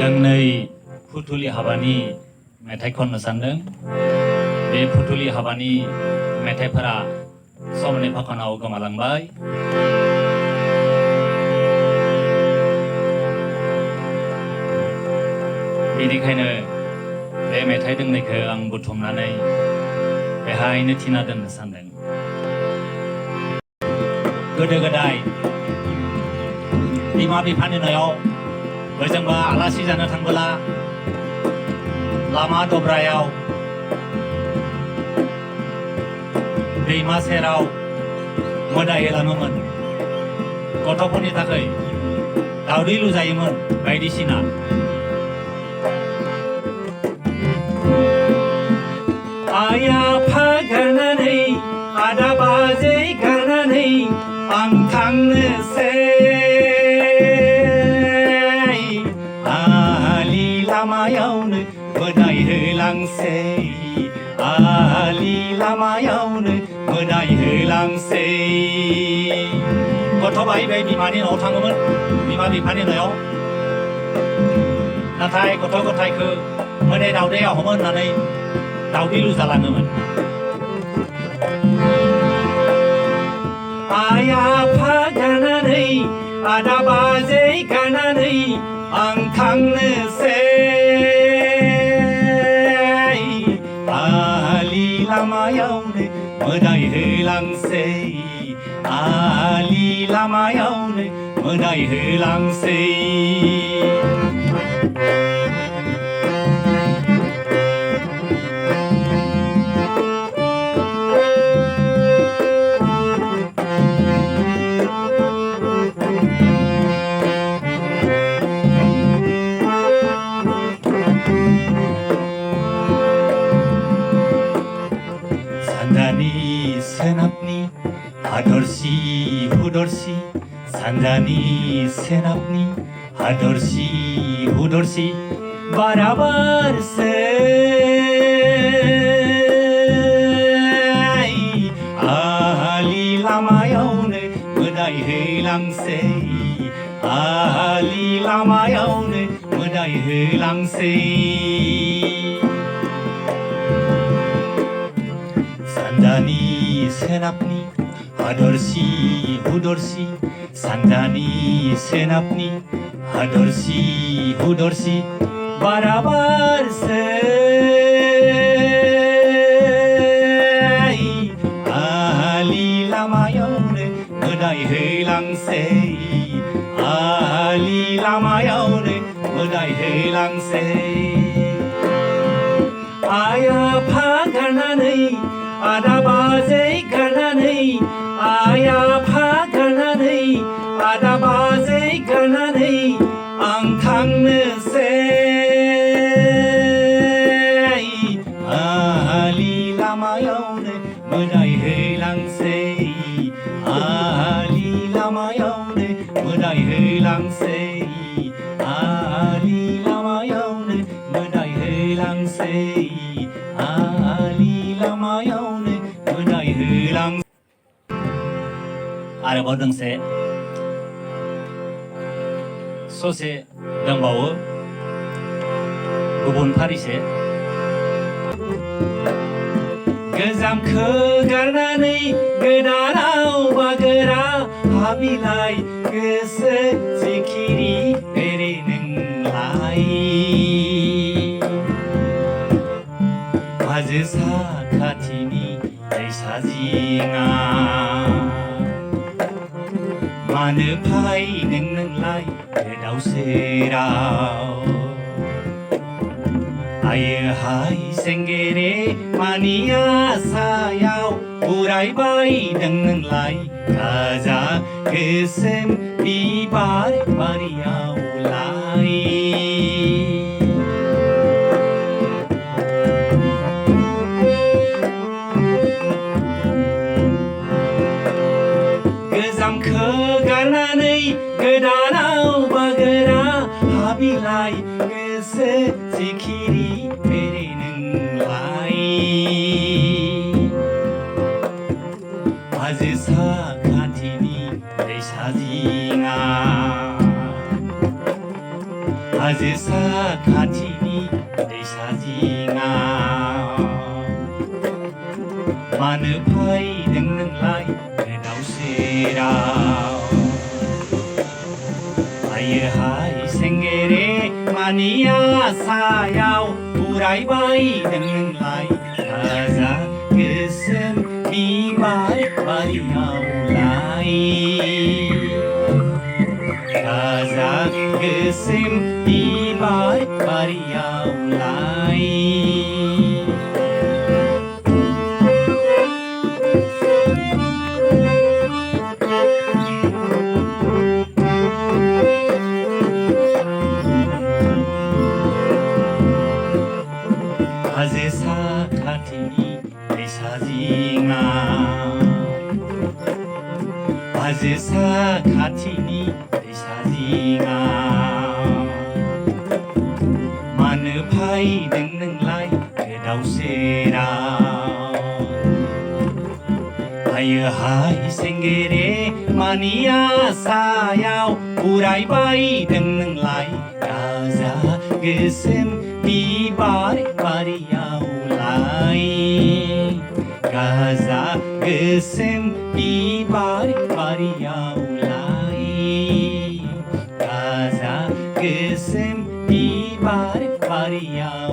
गांनै फुथुलि हाबानि मेथाइ खननो सानदों। बे फुथुलि हाबानि मेथाइफोरा समनि फाखनाव गोमालांबाय। बेनिखायनो बे मेथाइ दोंनैखौ आं बुथुमनानै बेहायनो थिना दोननो सानदों। गोदो गोदाय बिमा बिफानि न'आव बोजोंबा आलासि जानो थांबोला लामा दब्रायाव दैमा सेराव मोदाय होलाङोमोन। गथ'फोरनि थाखाय दावदै लुजायोमोन बायदिसिना। आइ आफा गारनानै आदा बाजै गारनानै आं थांनोसै आलि लामायावनो मोदाय होलांसै आलि लामायावनो मोदाय होलांसै। गथ' बायबाय बिमानि न'आव थाङोमोन, बिमा बिफानि न'आव। नाथाय गथ' गथायखौ मोदाय दावदैया हमो होननानै दावदै लुजालाङोमोन। आइ आफा गारनानै आदा बाजै गारनानै आं थांनोसै आलि लामायावनो मोदाय होलांसै आलि लामायावनो मोदाय होलांसै। सानजानि सोनाबनि हादरसि हुदरसि सानजानि सोनाबनि हादरसि हुदरसि बारा बारसै आलि लामायावनो मोदाय होलांसै आलि लामायावनो मोदाय होलांसै। सानजानि सोनाबनि हादरसि हुदरसि सानजानि सोनाबनि हादरसि हुदरसि बारा बारसै आलि लामायावनो मोदाय होलांसै आलि लामायावनो मोदाय होलांसै। आइ आफा गारनानै आदा बाजै गारनानै आइ आफा गारनानै आदा बाजै गारनानै आं थांनोसै आलि लामायावनो मोदाय होलांसै आलि लामायावनो मोदाय होलांसै आलि लामायावनो मोदाय होलांसै आलि लामायावनो मोदाय होलांसै। आरोबाव दोंसे ससे दंबावो गुबुन फारिसे। गोजामखौ गारनानै गोदानाव बागोरा हाबिलाय गोसो जिखिरि बेरे नोंलाय हाजो साखाथिनि दैसा जिङा मानो फायदों नोंलाय गोदाव सोराव आयो हाय सेंगेरे मानि आसायाव उरायबायदों नोंलाय गाजा गोसोम बिबार बारियावलाय। गोजामखौ गारनानै गोदानाव बागोरा हाबिलाय गोसो जिखिरि बेरे नोंलाय हाजो साखाथिनि दैसा जिङा 아즈사 가티니 대사지가 마느 파이 등능 라이 그다우세라 아예 하이 생게레 마니야 사야오 우라이바이 등능 라이 가자 그슴 미바이 바리야오 라이 가자 그슴 미바이 바리야오 라이 아제사 카티니 대사지가 아제사 카티니 대사지가 마느 파이 등능 라이 그다우세라 아여 하이 생게레 마니야 사야오 우라이바이 등능 라이 가자 그슴 비바리 바리야오 라이 가자 그슴 비바리 바리야오 라이 가자 그슴 비바리 바리야오